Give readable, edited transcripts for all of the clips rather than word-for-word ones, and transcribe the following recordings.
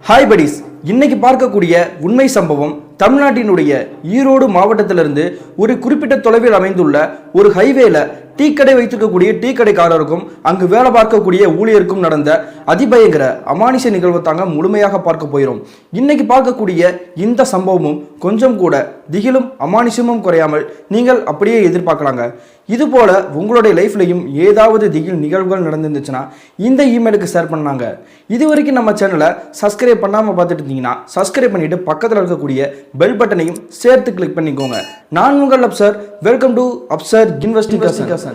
Hi buddies, இன்னைக்கு பார்க்கக்கூடிய உண்மை சம்பவம் தமிழ்நாட்டினுடைய ஈரோடு மாவட்டத்திலிருந்து ஒரு குறிப்பிட்ட தொலைவில் அமைந்துள்ள ஒரு ஹைவேல டீ கடை வைத்திருக்கக்கூடிய டீ கடைக்காரருக்கும் அங்கு வேலை பார்க்கக்கூடிய ஊழியருக்கும் நடந்த அதிபயங்கர அமானுஷ நிகழ்வை தாங்க முழுமையாக பார்க்க போயிடும். இன்னைக்கு பார்க்கக்கூடிய இந்த சம்பவமும் கொஞ்சம் கூட திகிலும் அமானுஷமும் குறையாமல் நீங்கள் அப்படியே எதிர்பார்க்கலாங்க. இது போல உங்களுடைய லைஃப்லையும் ஏதாவது திகில் நிகழ்வுகள் நடந்துருந்துச்சுன்னா இந்த இமெயிலுக்கு ஷேர் பண்ணாங்க. இது வரைக்கும் நம்ம சேனலை சப்ஸ்கிரைப் பண்ணாமல் பார்த்துட்டு இருந்தீங்கன்னா சப்ஸ்கிரைப் பண்ணிட்டு பக்கத்தில் இருக்கக்கூடிய பெல் பட்டனையும் சேர்த்து கிளிக் பண்ணிக்கோங்க. நான் உங்கள் Afsar. Welcome to Afsar investigation.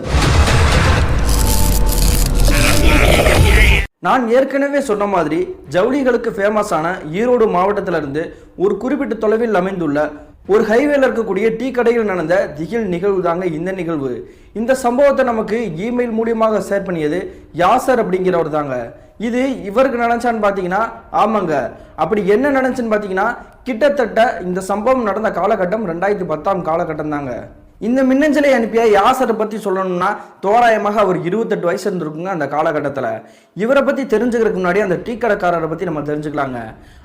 நான் ஏற்கனவே சொன்ன மாதிரி ஜவுளிகளுக்கு ஃபேமஸான ஈரோடு மாவட்டத்திலிருந்து ஒரு குறிப்பிட்ட தொலைவில் அமைந்துள்ள ஒரு ஹைவேல இருக்கக்கூடிய டீ கடையில் நடந்த திகில் நிகழ்வு தாங்க இந்த நிகழ்வு. இந்த சம்பவத்தை நமக்கு இமெயில் மூலியமாக ஷேர் பண்ணியது யாசர் அப்படிங்கிறவர் தாங்க. இது இவருக்கு நடந்துச்சான்னு பார்த்தீங்கன்னா ஆமாங்க. அப்படி என்ன நடந்துச்சுன்னு பார்த்தீங்கன்னா கிட்டத்தட்ட இந்த சம்பவம் நடந்த காலகட்டம் 2010 காலகட்டம் தாங்க. இந்த மின்னஞ்சலை அனுப்பிய யாசரை பற்றி சொல்லணும்னா தோராயமாக அவர் 28 வயசு இருந்திருக்குங்க அந்த காலகட்டத்தில். இவரை பற்றி தெரிஞ்சுக்கிறதுக்கு முன்னாடி அந்த டீ கடைக்காரரை பற்றி நம்ம தெரிஞ்சுக்கலாங்க.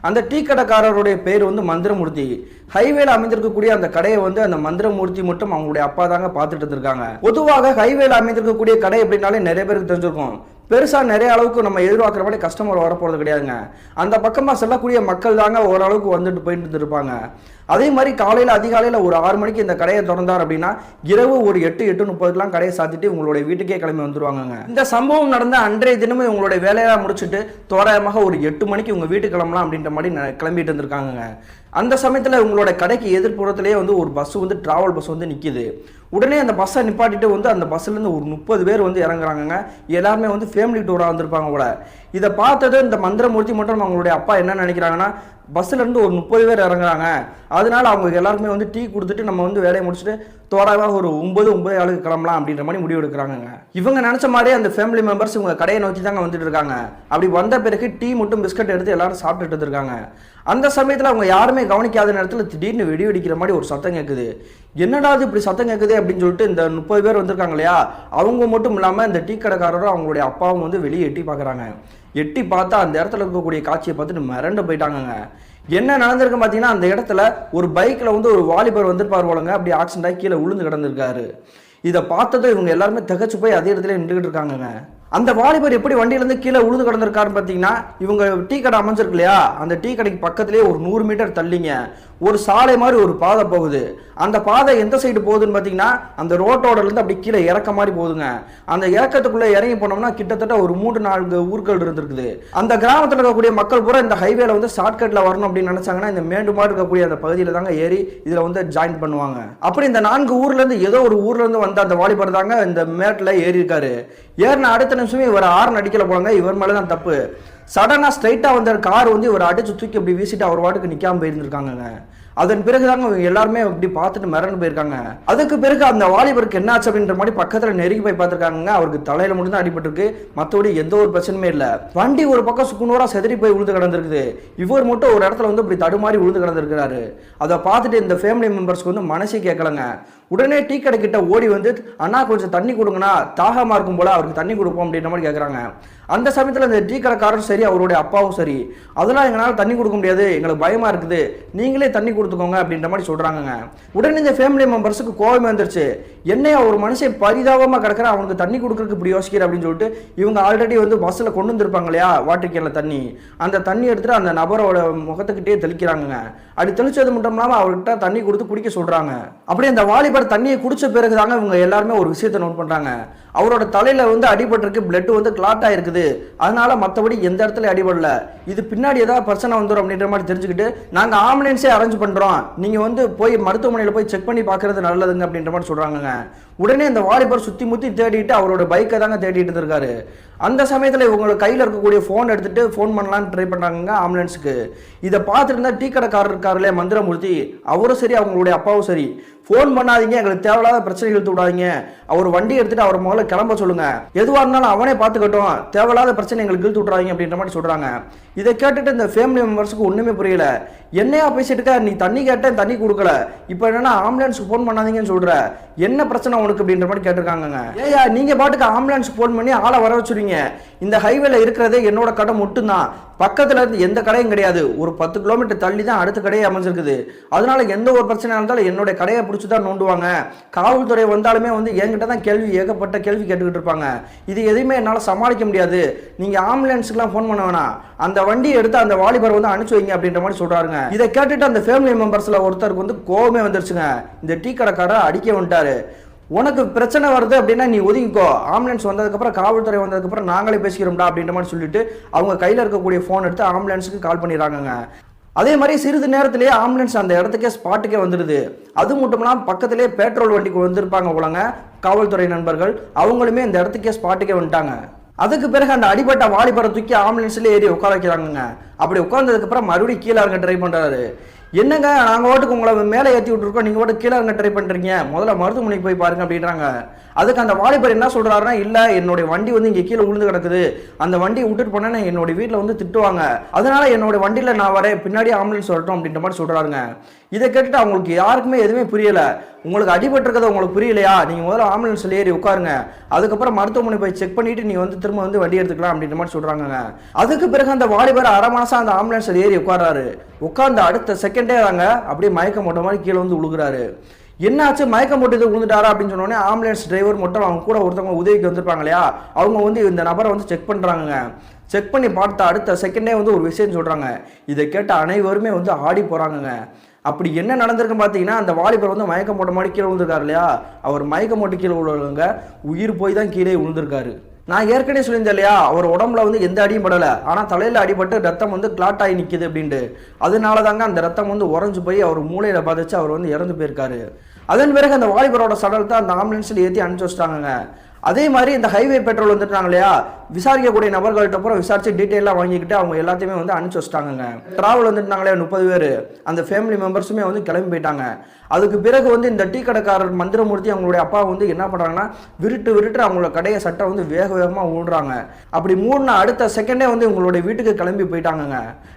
அந்த டீ கடைக்காரருடைய பேர் மந்திரமூர்த்தி. ஹைவேல அமைந்திருக்கக்கூடிய அந்த கடையை அந்த மந்திரமூர்த்தி மட்டும் அவங்களுடைய அப்பா தாங்க பார்த்துட்டு இருந்திருக்காங்க. பொதுவாக ஹைவேல அமைந்திருக்கக்கூடிய கடை எப்படின்னாலே நிறைய பேருக்கு தெரிஞ்சிருக்கும். பெருசா நிறைய அளவுக்கு நம்ம எதிர்பார்க்குற மாதிரி கஸ்டமர் வரப்போறது கிடையாதுங்க. அந்த பக்கமா செல்லக்கூடிய மக்கள் தாங்க ஓரளவுக்கு வந்துட்டு போயிட்டு இருப்பாங்க. அதே மாதிரி காலையில் அதிகாலையில் ஒரு 6 மணிக்கு இந்த கடையை திறந்தார் அப்படின்னா இரவு ஒரு 8:30 கடையை சாத்திட்டு உங்களுடைய வீட்டுக்கே கிளம்பி வந்துருவாங்க. இந்த சம்பவம் நடந்த அன்றைய தினமும் உங்களுடைய வேலையெல்லாம் முடிச்சுட்டு தோராயமாக ஒரு 8 மணிக்கு உங்க வீட்டுக்கு கிளம்பலாம் அப்படின்ற மாதிரி கிளம்பிட்டு இருந்திருக்காங்க. அந்த சமயத்தில் உங்களோட கடைக்கு எதிர்ப்புறத்திலேயே ஒரு பஸ் டிராவல் பஸ் நிற்கிது. உடனே அந்த பஸ்ஸை நிப்பாட்டிட்டு அந்த பஸ்லேருந்து ஒரு 30 பேர் இறங்குறாங்க. எல்லாருமே ஃபேமிலி டூராக வந்திருப்பாங்க போல. இதை பார்த்தது இந்த மந்திரமூர்த்தி மட்டும் அவங்களுடைய அப்பா என்ன நினைக்கிறாங்கன்னா பஸ்ல இருந்து ஒரு 30 பேர் இறங்குறாங்க, அதனால அவங்க எல்லாருக்குமே டீ கொடுத்துட்டு நம்ம வேலையை முடிச்சுட்டு தோராயமாக ஒரு 9 கிளம்பலாம் அப்படின்ற மாதிரி முடிவு எடுக்கிறாங்க. இவங்க நினைச்ச மாதிரி அந்த ஃபேமிலி மெம்பர்ஸ் இவங்க கடையை நோக்கி தாங்க வந்துட்டு இருக்காங்க. அப்படி வந்த பிறகு டீ மட்டும் பிஸ்கட் எடுத்து எல்லாரும் சாப்பிட்டுட்டு இருக்காங்க. அந்த சமயத்தில் அவங்க யாருமே கவனிக்காத நேரத்தில் திடீர்னு வெடி வெடிக்கிற மாதிரி ஒரு சத்தம் கேட்குது. என்னடா இப்படி சத்தம் கேட்குது அப்படின்னு சொல்லிட்டு இந்த 30 பேர் வந்திருக்காங்க இல்லையா, அவங்க மட்டும் இல்லாமல் இந்த டீ கடைக்காரரும் அவங்களுடைய அப்பாவும் வெளியே எட்டி பார்க்குறாங்க. எட்டி பார்த்தா அந்த இடத்துல இருக்கக்கூடிய காட்சியை பார்த்துட்டு மிரண்டு போயிட்டாங்க. என்ன நடந்திருக்கு பார்த்தீங்கன்னா அந்த இடத்துல ஒரு பைக்கில் ஒரு வாலிபர் வந்திருப்பார் போலங்க. அப்படி ஆக்சிடென்ட் ஆகி கீழே விழுந்து கிடந்திருக்காரு. இதை பார்த்ததும் இவங்க எல்லாருமே திகச்சு போய் அதே இடத்துல நின்றுகிட்டு இருக்காங்க. அந்த வாலிபர் எப்படி வண்டியிலேருந்து கீழே உழுது கிடந்திருக்காருன்னு பார்த்தீங்கன்னா இவங்க டீ கடை அமைஞ்சிருக்கு இல்லையா, அந்த டீ கடைக்கு பக்கத்துலேயே ஒரு 100 மீட்டர் தள்ளிங்க ஒரு சாலை மாதிரி ஒரு பாதை போகுது. அந்த பாதை எந்த சைடு போகுதுன்னு பார்த்தீங்கன்னா அந்த ரோட்டோடலேருந்து அப்படி கீழே இறக்க மாதிரி போகுதுங்க. அந்த இறக்கத்துக்குள்ளே இறங்கி போனோம்னா கிட்டத்தட்ட ஒரு 3-4 ஊர்கள் இருந்திருக்குது. அந்த கிராமத்தில் இருக்கக்கூடிய மக்கள் பூரா இந்த ஹைவேல ஷார்ட்கட்டில் வரணும் அப்படின்னு நினைச்சாங்கன்னா இந்த மேண்டு மாதிரி இருக்கக்கூடிய அந்த பகுதியில் தாங்க ஏறி இதில் ஜாயின் பண்ணுவாங்க. அப்படி இந்த 4 ஊர்லேருந்து ஏதோ ஒரு ஊர்லேருந்து வந்த அந்த வாலிபர் தாங்க இந்த மேட்டில் ஏறி இருக்காரு. ஏறின அடுத்த நிமிஷமே இவர் ஹார்ன் அடிக்கல போலங்க. இவர் மேலே தான் தப்பு. சடனா ஸ்ட்ரைட்டா வந்த கார் இவர் அடிச்சு தூக்கி அப்படி வீசிட்டு அவர் வாட்டுக்கு நிக்காம போயிருந்திருக்காங்க. அதன் பிறகுதாங்க எல்லாருமே இப்படி பார்த்துட்டு மிரண்டு போயிருக்காங்க. அதுக்கு பிறகு அந்த வாலிபருக்கு என்ன ஆச்சு அப்படின்ற மாதிரி பக்கத்துல நெருங்கி போய் பார்த்திருக்காங்க. அவருக்கு தலையில மட்டும் தான் அடிபட்டிருக்கு, மற்றபடி எந்த ஒரு பிரச்சனையுமே இல்லை. வண்டி ஒரு பக்கம் சுக்குநூறா செதறி போய் விழுந்து கிடந்திருக்குது. இவர் மட்டும் ஒரு இடத்துல இப்படி தடுமாறி விழுந்து கிடந்திருக்கிறாரு. அதை பார்த்துட்டு இந்த ஃபேமிலி மெம்பர்ஸ்க்கு மனசே கேட்கலங்க. உடனே டீ கடை கிட்ட ஓடி அண்ணா கொஞ்சம் தண்ணி கொடுங்கண்ணா, தாகமா இருக்கும் போல அவருக்கு தண்ணி கொடுப்போம் அப்படின்ற மாதிரி கேட்குறாங்க. அந்த சமயத்தில் இந்த டீ கடைக்காரரும் சரி அவருடைய அப்பாவும் சரி அதெல்லாம் எங்களால் தண்ணி கொடுக்க முடியாது, எங்களுக்கு பயமா இருக்குது, நீங்களே தண்ணி கொடுத்துக்கோங்க அப்படின்ற மாதிரி சொல்றாங்க. உடனே இந்த ஃபேமிலி மெம்பர்ஸுக்கு கோபமே வந்துருச்சு. என்னையா ஒரு மனுஷன் பரிதாபமாக கிடக்கிற, அவனுக்கு தண்ணி கொடுக்கறதுக்கு இப்படி யோசிக்கிற அப்படின்னு சொல்லிட்டு இவங்க ஆல்ரெடி பஸ்ஸில் கொண்டு வந்துருப்பாங்க இல்லையா வாட்டர் கேன்ல தண்ணி, அந்த தண்ணி எடுத்துட்டு அந்த நபரோட முகத்துக்கிட்டே தெளிக்கிறாங்க. அப்படி தெளிச்சது மட்டும் இல்லாமல் அவர்கிட்ட தண்ணி கொடுத்து குடிக்க சொல்றாங்க. அப்படி அந்த வாலிபர் தண்ணியை குடிச்ச பிறகுதாங்க இவங்க எல்லாருமே ஒரு விஷயத்தை நோட் பண்றாங்க. அவரோட தலையில அடிபட்டிருக்கு, பிளட் கிளாட் ஆயிருக்குது, அதனால மற்றபடி எந்த இடத்துல அடிபடல, இது பின்னாடி ஏதாவது பிரச்சனை வந்துடும் அப்படின்ற மாதிரி தெரிஞ்சுக்கிட்டு நாங்க ஆம்புலன்ஸே அரேஞ்ச் பண்றோம், நீங்க போய் மருத்துவமனையில போய் செக் பண்ணி பாக்குறது நல்லதுங்க அப்படின்ற மாதிரி சொல்றாங்க. உடனே அந்த வாலிபர் சுத்தி முத்தி தேடிட்டு அவரோட பைக்கை தாங்க தேடிட்டு இருக்காரு. அந்த சமயத்தில் இவங்க கையில் இருக்கக்கூடிய ஃபோன் எடுத்துட்டு ஃபோன் பண்ணலான்னு ட்ரை பண்ணுறாங்க ஆம்புலன்ஸுக்கு. இதை பார்த்துட்டு டீ கடைக்காரர் இருக்காருல்ல மந்திரமூர்த்தி, அவரும் சரி அவங்களுடைய அப்பாவும் சரி ஃபோன் பண்ணாதீங்க, எங்களுக்கு தேவையில்லாத பிரச்சனை இழுத்து விடாதீங்க, அவர் வண்டி எடுத்துட்டு அவர் முதல்ல கிளம்ப சொல்லுங்க, எதுவாக இருந்தாலும் அவனே பார்த்துக்கட்டும், தேவையில்லாத பிரச்சனை எங்களுக்கு இழுத்து விட்றாங்க அப்படின்ற மாதிரி சொல்றாங்க. இதை கேட்டுட்டு இந்த ஃபேமிலி மெம்பர்ஸுக்கு ஒன்றுமே புரியல. என்னையா பேசிட்டு இருக்க, நீ தண்ணி கேட்டேன் தண்ணி கொடுக்கல, இப்போ என்னன்னா ஆம்புலன்ஸுக்கு ஃபோன் பண்ணாதீங்கன்னு சொல்ற, என்ன பிரச்சனை உனக்கு அப்படின்ற மாதிரி கேட்டிருக்காங்க. ஏயா நீங்க பாட்டுக்கு ஆம்புலன்ஸ் ஃபோன் பண்ணி ஆளை வர வச்சுருவீங்க. இந்த ஹைவேல இருக்கிறதே என்னோட கடை மட்டும்தான், பக்கத்துல இருந்து எந்த கடையும் கிடையாது, ஒரு 10 கிலோமீட்டர் தள்ளி தான் அடுத்த கடையை அமைஞ்சிருக்குது. அதனால எந்த ஒரு பிரச்சனை இருந்தாலும் என்னோட கடையை பிடிச்சி தான் நோண்டுவாங்க. காவல்துறை வந்தாலுமே என்கிட்ட தான் ஏகப்பட்ட கேள்வி கேட்டுக்கிட்டு இருப்பாங்க. இது எதுவுமே என்னால் சமாளிக்க முடியாது, நீங்க ஆம்புலன்ஸுக்குலாம் ஃபோன் பண்ண வேணாம், அந்த வண்டியை எடுத்து அந்த வாலிபர் அனுப்பிச்சு வைங்க அப்படின்ற மாதிரி சொல்றாருங்க. இதை கேட்டுட்டு அந்த ஃபேமிலி மெம்பர்ஸ்ல ஒருத்தருக்கு கோவமே வந்துருச்சுங்க. இந்த டீ கடைக்காரர் அடிக்க வந்துட்டாரு. உனக்கு பிரச்சனை வருது அப்படின்னா நீ ஒதுங்கிக்கோ, ஆம்புலன்ஸ் வந்ததுக்கப்புறம் காவல்துறை வந்ததுக்கப்புறம் நாங்களே பேசிக்கிறோம்டா அப்படின்ற மாதிரி சொல்லிட்டு அவங்க கையில் இருக்கக்கூடிய ஃபோன் எடுத்து ஆம்புலன்ஸுக்கு கால் பண்ணிடுறாங்க. அதே மாதிரி சிறிது நேரத்திலேயே ஆம்புலன்ஸ் அந்த இடத்துக்கே ஸ்பாட்டுக்கே வந்துடுது. அது மட்டும் இல்லாமல் பக்கத்திலேயே பெட்ரோல் வண்டிக்கு வந்திருப்பாங்க போலங்க காவல்துறை நண்பர்கள், அவங்களுமே இந்த இடத்துக்கே ஸ்பாட்டுக்கே வந்துட்டாங்க. அதுக்கு பிறகு அந்த அடிபட்ட வாலிபரை தூக்கி ஆம்புலன்ஸ்ல ஏறி உட்கார வைக்கிறாங்க. அப்படி உட்கார்ந்ததுக்கு அப்புறம் மறுபடியும் கீழே இறங்க ட்ரை பண்றாரு. என்னங்க நாங்கள் ஓட்டுக்கு உங்களை மேலே ஏற்றி விட்டுருக்கோம், நீங்கள் ஓட்டு கீழே இறங்க ட்ரை பண்ணுறீங்க, முதல்ல மருத்துவமனைக்கு போய் பாருங்க அப்படின்றாங்க. அதுக்கு அந்த வாலிபர் என்ன சொல்றாருன்னா, இல்லை என்னுடைய வண்டி இங்கே கீழே விழுந்து கிடக்குது, அந்த வண்டியை விட்டுட்டு போனேன்னா என்னுடைய வீட்டில் திட்டுவாங்க, அதனால என்னோட வண்டியில் நான் வரேன், பின்னாடி ஆம்புலன்ஸ் வரட்டும் அப்படின்ற மாதிரி சொல்றாருங்க. இதை கேட்டுட்டு அவங்களுக்கு யாருக்குமே எதுவுமே புரியல. உங்களுக்கு அடிபட்டிருக்கிறது உங்களுக்கு புரியலையா, நீங்கள் முதல்ல ஆம்புலன்ஸில் ஏறி உட்காருங்க, அதுக்கப்புறம் மருத்துவமனை போய் செக் பண்ணிட்டு நீ திரும்ப வண்டி எடுத்துக்கலாம் அப்படின்ற மாதிரி சொல்றாங்க. அதுக்கு பிறகு அந்த வாலிபர் அரை மாசம் அந்த ஆம்புலன்ஸில் ஏறி உட்கார்றாரு. உட்கார்ந்து அடுத்த செகண்டே தாங்க அப்படியே மயக்கம் போட்ட மாதிரி கீழே விழுகுறாரு. என்னாச்சு, மயக்கம் போட்டு விழுந்துட்டாரா அப்படின்னு சொன்னோடனே ஆம்புலன்ஸ் டிரைவர் மட்டும் அவங்க கூட ஒருத்தவங்க உதவிக்கு வந்திருப்பாங்க இல்லையா, அவங்க இந்த நபரை செக் பண்றாங்க. செக் பண்ணி பார்த்த அடுத்த செகண்டே ஒரு விஷயம் சொல்றாங்க. இதை கேட்ட அனைவருமே ஆடி போறாங்க. அப்படி என்ன நடந்திருக்கு பார்த்தீங்கன்னா, அந்த வாலிபர் மயக்கம் போட்ட மாதிரி கீழே விழுந்திருக்காரு இல்லையா, அவர் மயக்கம் போட்டு கீழே விழுவங்க உயிர் போய் தான் கீழே விழுந்திருக்காரு. நான் ஏற்கனவே சொல்லியிருந்தேன் இல்லையா, அவர் உடம்புல எந்த அடியும் படலை, ஆனால் தலையில் அடிபட்டு ரத்தம் கிளாட் ஆகி நிற்கிது அப்படின்ட்டு. அதனால தாங்க அந்த ரத்தம் உறைஞ்சு போய் அவர் மூளையில் பாதிச்சு அவர் இறந்து போயிருக்காரு. அதன் பிறகு அந்த வாலிபரோட சடலத்தை அந்த ஆம்புலன்ஸில் ஏற்றி அனுப்பிச்சு வச்சிட்டாங்க. அதே மாதிரி இந்த ஹைவே பெட்ரோல் வந்துட்டாங்க இல்லையா, விசாரிக்கக்கூடிய நபர்கள்ட்ட அப்புறம் விசாரிச்சு டீட்டெயிலாக வாங்கிக்கிட்டு அவங்க எல்லாத்தையுமே அனுப்பிச்சு வச்சிட்டாங்க. டிராவல் வந்துட்டாங்களே 30 பேர், அந்த ஃபேமிலி மெம்பர்ஸுமே கிளம்பி போயிட்டாங்க. அதுக்கு பிறகு இந்த டீ கடைக்காரர் மந்திரமூர்த்தி அவங்களுடைய அப்பா என்ன பண்ணுறாங்கன்னா, விருட்டு அவங்களோட கடையை சட்டை வேக வேகமாக மூடுறாங்க. அப்படி மூடின அடுத்த செகண்டே இவங்களுடைய வீட்டுக்கு கிளம்பி போயிட்டாங்க.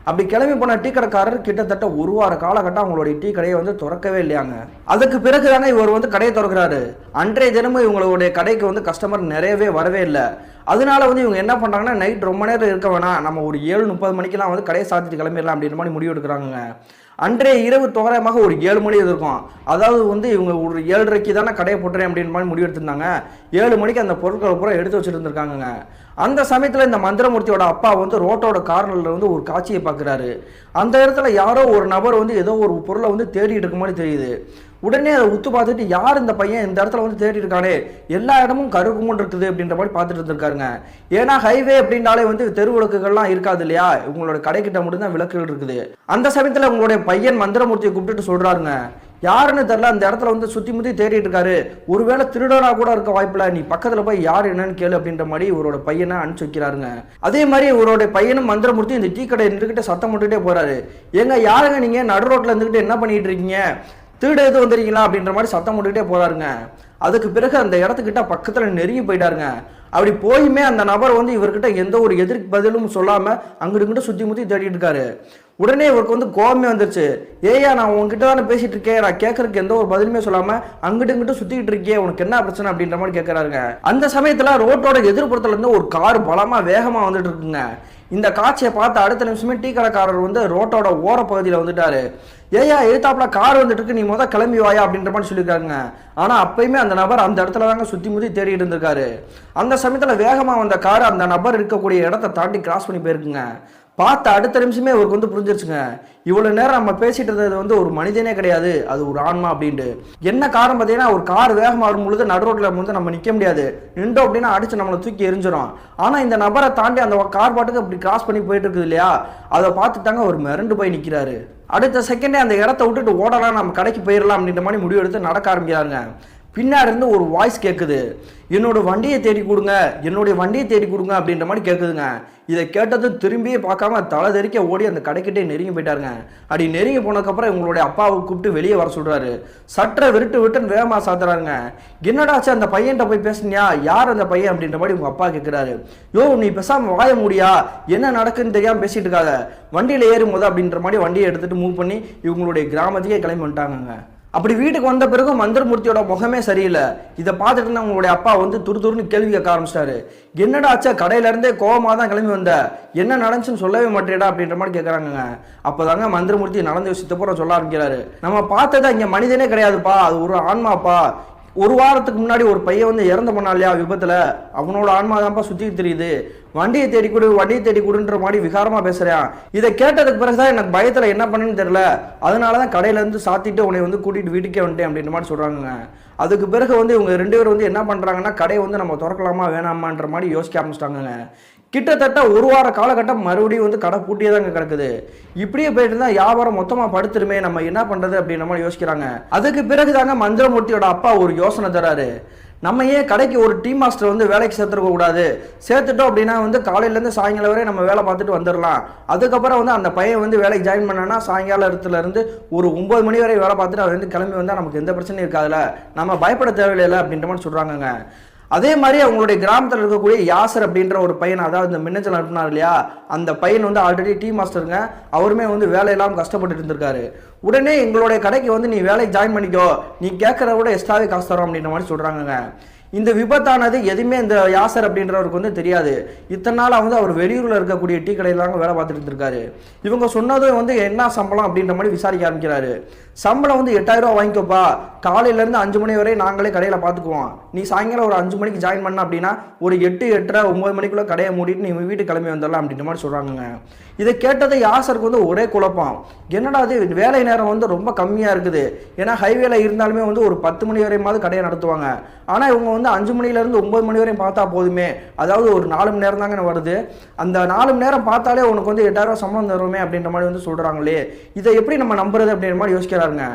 அப்படி கிளம்பி போன டீ கடைக்காரர் கிட்டத்தட்ட 1 வார காலகட்டம் அவங்களுடைய டீ கடையை திறக்கவே இல்லையாங்க. அதுக்கு பிறகு தாங்க இவர் கடையை திறக்கிறாரு. அன்றைய தினமும் இவங்களுடைய கடைக்கு கஸ்டமர் நிறையவே வரவே இல்லை. அதனால இவங்க என்ன பண்றாங்கன்னா, நைட் ரொம்ப நேரம் இருக்க வேணாம், நம்ம ஒரு 7:30 மணிக்கெல்லாம் கடையை சாத்திட்டு கிளம்பிடலாம் அப்படின்ற மாதிரி முடிவு எடுக்கிறாங்க. அன்றைய இரவு தோராயமாக ஒரு 7 மணி இருக்கும். அதாவது இவங்க ஒரு 7:30 தானே கடையை போட்டுறேன் அப்படின்ற மாதிரி முடிவு எடுத்திருந்தாங்க. 7 மணிக்கு அந்த பொருட்களை பூரா எடுத்து வச்சுட்டு இருந்திருக்காங்க. அந்த சமயத்தில் இந்த மந்திரமூர்த்தியோட அப்பா ரோட்டோட கார்னர்ல ஒரு காட்சியை பார்க்குறாரு. அந்த இடத்துல யாரோ ஒரு நபர் ஏதோ ஒரு பொருளை தேடிட்டு இருக்க மாதிரி தெரியுது. உடனே அதை உத்து பார்த்துட்டு, யார் இந்த பையன் இந்த இடத்துல தேடி இருக்கானே, எல்லா இடமும் கருக்குமுன் இருக்குது அப்படின்ற மாதிரி பார்த்துட்டு இருந்திருக்காருங்க. ஏன்னா ஹைவே அப்படின்னாலே தெரு விளக்குகள்லாம் இருக்காது இல்லையா, உங்களோட கடைக்கிட்ட மட்டும்தான் விளக்குகள் இருக்குது. அந்த சமயத்தில் உங்களுடைய பையன் மந்திரமூர்த்தியை கூப்பிட்டுட்டு சொல்றாருங்க, யாருன்னு தெரியல, அந்த இடத்துல சுத்தி முத்தி தேடிட்டு இருக்காரு, ஒருவேளை திருடனா கூட இருக்க வாய்ப்பில்ல, நீ பக்கத்துல போய் யார் என்னன்னு கேளு அப்படின்ற மாதிரி இவரோட பையனை அனுப்பிச்சு வைக்கிறாருங்க. அதே மாதிரி இவரோட பையனும் மந்திரமூர்த்தி இந்த டீ கடை இருந்துகிட்டு சத்தம் போட்டுட்டே போறாரு. ஏங்க யாருங்க நீங்க நடு ரோட்ல இருந்துகிட்டு என்ன பண்ணிட்டு இருக்கீங்க, திருட எது வந்துருக்கீங்களா அப்படின்ற மாதிரி சத்தம் போட்டுக்கிட்டே போறாருங்க. அதுக்கு பிறகு அந்த இடத்துக்கிட்ட பக்கத்துல நெருங்கி போயிட்டாருங்க. அப்படி போயுமே அந்த நபர் இவர்கிட்ட எந்த ஒரு எதிர்ப்பு பதிலும் சொல்லாம அங்கிட்டு சுத்தி முத்தி தேடிட்டு இருக்காரு. உடனே இவருக்கு கோவமே வந்துருச்சு. ஏயா நான் உங்ககிட்ட தானே பேசிட்டு இருக்கேன், நான் கேட்கறதுக்கு எந்த ஒரு பதிலுமே சொல்லாம அங்கிட்டு சுத்திக்கிட்டு இருக்கே, உனக்கு என்ன பிரச்சனை அப்படின்ற மாதிரி கேட்கறாருங்க. அந்த சமயத்துல ரோட்டோட எதிர்ப்புறத்துல இருந்து ஒரு கார் பலமா வேகமா வந்துட்டு இருக்குங்க. இந்த காட்சியை பார்த்து அடுத்த நிமிஷமே டீ கடைக்காரர் ரோட்டோட ஓர பகுதியில் வந்துட்டாரு. ஏயா எழுத்தாப்புல கார் வந்துட்டு இருக்கு, நீ கிளம்பி வாயா அப்படின்ற மாதிரி சொல்லியிருக்காங்க. ஆனா அப்பயுமே அந்த நபர் அந்த இடத்துல தாங்க சுத்தி முத்தி தேடிட்டு இருந்திருக்காரு. அந்த சமயத்துல வேகமா வந்த கார் அந்த நபர் இருக்கக்கூடிய இடத்த தாண்டி கிராஸ் பண்ணி போயிருக்குங்க. பார்த்த அடுத்த நிமிஷமே அவருக்கு புரிஞ்சிருச்சுங்க, இவ்வளவு நேரம் நம்ம பேசிட்டு இருந்தது ஒரு மனிதனே கிடையாது, அது ஒரு ஆன்மா அப்படின்ட்டு. என்ன காரணம் பார்த்தீங்கன்னா, ஒரு கார் வேகமாக வரும் பொழுது நடு ரோட்ல நம்ம நிற்க முடியாது, நின்றோம் அப்படின்னா அடிச்சு நம்மளை தூக்கி எரிஞ்சிடும். ஆனா இந்த நபரை தாண்டி அந்த கார் பாட்டுக்கு அப்படி கிராஸ் பண்ணி போயிட்டு இருக்குது இல்லையா, அதை பார்த்துட்டாங்க ஒரு மிரண்டு போய் நிற்கிறாரு. அடுத்த செகண்டே அந்த இடத்த விட்டுட்டு ஓடலாம், நம்ம கடைக்கு போயிடலாம் அப்படின்ற மாதிரி முடிவு எடுத்து நடக்க ஆரம்பிக்கிறாருங்க. பின்னாடி இருந்து ஒரு வாய்ஸ் கேட்குது. என்னோட வண்டியை தேடி கொடுங்க, என்னுடைய வண்டியை தேடி கொடுங்க அப்படின்ற மாதிரி கேட்குதுங்க. இதை கேட்டது திரும்பியே பார்க்காம தலை தெறிக்க ஓடி அந்த கடைக்கிட்டே நெருங்கி போயிட்டாருங்க. அப்படி நெருங்கி போனதுக்கப்புறம் இவங்களுடைய அப்பாவை கூப்பிட்டு வெளியே வர சொல்றாரு. சற்றை விட்டுன்னு வேகமா சாத்துறாருங்க. என்னடாச்சு அந்த பையன்கிட்ட போய் பேசுனியா, யார் அந்த பையன் அப்படின்ற மாதிரி உங்க அப்பா கேட்கிறாரு. யோ நீ பேசாம வாய முடியா, என்ன நடக்குன்னு தெரியாம பேசிட்டு இருக்காத, வண்டியில ஏறும் போது அப்படின்ற மாதிரி வண்டியை எடுத்துட்டு மூவ் பண்ணி இவங்களுடைய கிராமத்துக்கே கிளம்பி வந்துட்டாங்க. அப்படி வீட்டுக்கு வந்த பிறகு மந்திரமூர்த்தியோட முகமே சரியில்லை. இதை பார்த்துட்டு இருந்தா உங்களுடைய அப்பா வந்து துருன்னு கேள்வி கேட்க ஆரம்பிச்சிட்டாரு. என்னடா ஆச்சா, கடையில இருந்தே கோவமாக தான் கிளம்பி வந்த, என்ன நடந்துச்சுன்னு சொல்லவே மாட்டேடா அப்படின்ற மாதிரி கேட்குறாங்க. அப்போதாங்க மந்திரமூர்த்தி நடந்த விஷயத்தை பூரா சொல்ல ஆரம்பிக்கிறாரு. நம்ம பார்த்ததா இங்கே மனிதனே கிடையாதுப்பா, அது ஒரு ஆன்மாப்பா. ஒரு வாரத்துக்கு முன்னாடி ஒரு பையன் வந்து இறந்து போனா இல்லையா விபத்துல, அவனோட ஆன்மா தான்ப்பா சுற்றி தெரியுது. வண்டியை தேடி கொடுன்ற மாதிரி விகாரமா பேசுறேன். இதை கேட்டதுக்கு பிறகுதான் எனக்கு பயத்துல என்ன பண்ணுன்னு தெரியல, அதனாலதான் கடையில இருந்து சாத்திட்டு உன்னை வந்து கூட்டிட்டு வீட்டுக்கே வந்துட்டேன் அப்படின்ற மாதிரி சொல்றாங்க. அதுக்கு பிறகு வந்து இவங்க 2 பேரும் வந்து என்ன பண்றாங்கன்னா, கடையை வந்து நம்ம திறக்கலாமா வேணாமான்ற மாதிரி யோசிக்க ஆரம்பிச்சிட்டாங்க. கிட்டத்தட்ட ஒரு வார காலகட்டம் மறுபடியும் வந்து கடை பூட்டியே தாங்க கிடக்குது. இப்படியே போயிட்டு இருந்தா வியாபாரம் மொத்தமா படுத்துருமே, நம்ம என்ன பண்றது அப்படின்ற மாதிரி யோசிக்கிறாங்க. அதுக்கு பிறகுதாங்க மந்திரமூர்த்தியோட அப்பா ஒரு யோசனை தராரு. நம்ம ஏன் கடைக்கு ஒரு டீம் மாஸ்டர் வந்து வேலைக்கு சேர்த்துருக்க கூடாது, சேர்த்துட்டோம் அப்படின்னா வந்து காலையிலேருந்து சாயங்காலம் வரை நம்ம வேலை பார்த்துட்டு வந்துடலாம். அதுக்கப்புறம் வந்து அந்த பையன் வந்து வேலைக்கு ஜாயின் பண்ணனா சாயங்காலத்துலேருந்து ஒரு 9 மணி வரை வேலை பார்த்துட்டு அவர் வந்து கிளம்பி வந்தால் நமக்கு எந்த பிரச்சனையும் இருக்காதுல்ல, நம்ம பயப்பட தேவையில்லை அப்படின்ற மாதிரி சொல்கிறாங்கங்க. அதே மாதிரி அவங்களுடைய கிராமத்தில் இருக்கக்கூடிய யாசர் அப்படின்ற ஒரு பையன், அதாவது இந்த மின்னஞ்சல் அனுப்பினார் இல்லையா, அந்த பையன் வந்து ஆல்ரெடி டீம் மாஸ்டருங்க, அவருமே வந்து வேலையெல்லாம் கஷ்டப்பட்டு இருந்திருக்காரு. உடனே எங்களுடைய கடைக்கு வந்து நீ வேலைக்கு ஜாயின் பண்ணிக்கோ, நீ கேட்கறத விட எக்ஸ்ட்ராவே காசு தரோம் அப்படின்ற மாதிரி சொல்றாங்க. இந்த விபத்தானது எதுவுமே இந்த யாசர் அப்படின்றவருக்கு வந்து தெரியாது. இத்தனை நாள் வந்து அவர் வெளியூரில் இருக்கக்கூடிய டீ கடையிலாங்க வேலை பார்த்துட்டு இருந்திருக்காரு. இவங்க சொன்னதும் வந்து என்ன சம்பளம் அப்படின்ற மாதிரி விசாரிக்க ஆரம்பிக்கிறாரு. சம்பளம் வந்து 8000 ரூபா வாங்கிக்கோப்பா, காலையிலேருந்து 5 மணி வரை நாங்களே கடையில் பார்த்துக்குவோம், நீ சாயங்காலம் ஒரு 5 மணிக்கு ஜாயின் பண்ண அப்படின்னா ஒரு 8, 8:30, 9 மணிக்குள்ளே கடையை மூடிட்டு நீ வீட்டுக்கு கிளம்பி வந்துடலாம் அப்படின்ற மாதிரி சொல்கிறாங்க. இதை கேட்டதை யாசருக்கு வந்து ஒரே குழப்பம். என்னடா அது வேலை நேரம் வந்து ரொம்ப கம்மியாக இருக்குது, ஏன்னா ஹைவேல இருந்தாலுமே வந்து ஒரு 10 மணி வரையுமாவது கடையை நடத்துவாங்க. ஆனால் இவங்க வந்து 5 மணிலேருந்து 9 மணி வரையும் பார்த்தா போதுமே, அதாவது ஒரு 4 மணி நேரம் தாங்க வருது, அந்த 4 மணி நேரம் பார்த்தாலே உனக்கு வந்து 8000 ரூபா சம்பளம் தருவோமே அப்படின்ற மாதிரி வந்து சொல்கிறாங்களே, இதை எப்படி நம்ம நம்புறது அப்படின்ற மாதிரி யோசிக்கிறாருங்க.